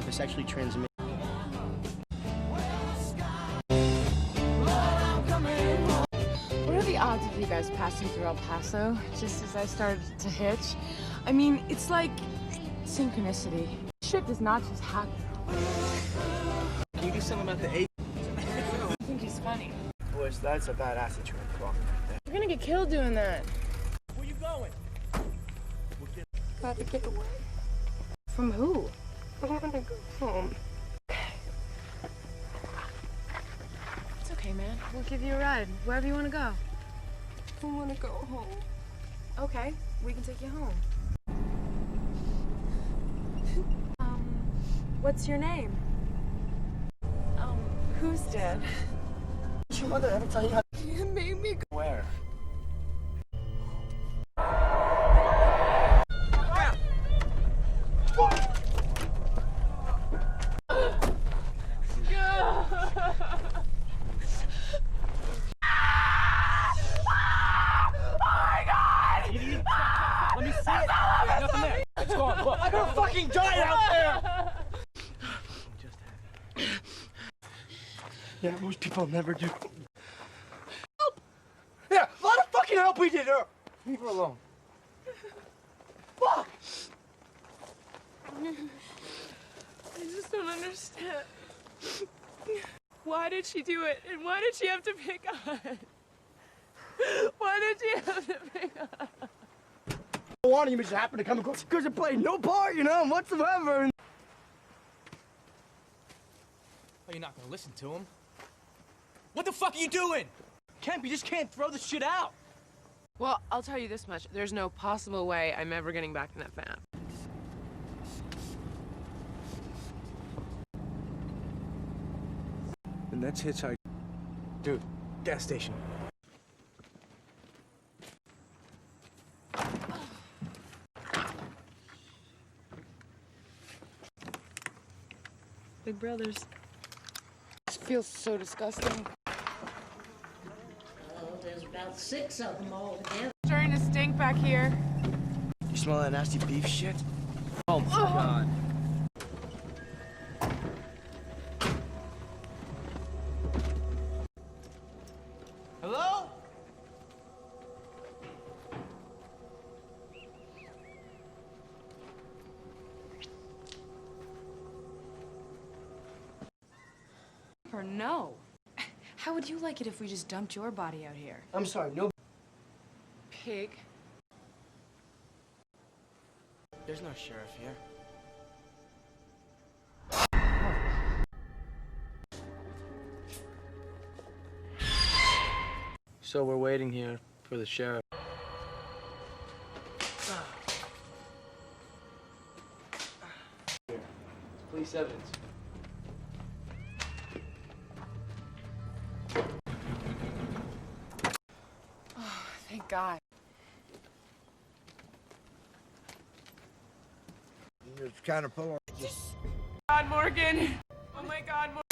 a sexually transmitted. What are the odds of you guys passing through El Paso just as I started to hitch? I mean, it's like synchronicity. Shit does not just happen. Can you do something about the A? I think he's funny. Boys, that's a bad acid trip walking right there. You're gonna get killed doing that. Where you going? I have to get away. From who? I want to go home. It's okay, man. We'll give you a ride wherever you want to go. I want to go home. Okay, we can take you home. What's your name? Who's dead? Did your mother ever tell you how You made me go. Where? Let me see it. There's nothing there. It's gone. Look. I'm gonna fucking die out there. Yeah, most people never do. Help! Yeah, a lot of fucking help we did her. Leave her alone. Fuck! I just don't understand. Why did she do it? And why did she have to pick us? Why did she have to pick us? I wanted you to just happen to come across because it played no part, you know, whatsoever. Oh, you're not gonna listen to him? What the fuck are you doing? Kemp, you just can't throw this shit out. Well, I'll tell you this much. There's no possible way I'm ever getting back in that van. And that's hitchhike. Dude, gas station. Big brothers. This feels so disgusting. Oh, there's about 6 of them all together. Starting to stink back here. You smell that nasty beef shit? Oh my God. Hello? Or no. How would you like it if we just dumped your body out here? I'm sorry, no. Pig. There's no sheriff here. So we're waiting here for the sheriff. Police evidence. Thank God. It's kind of pulling. God, Morgan. Oh my God, Morgan.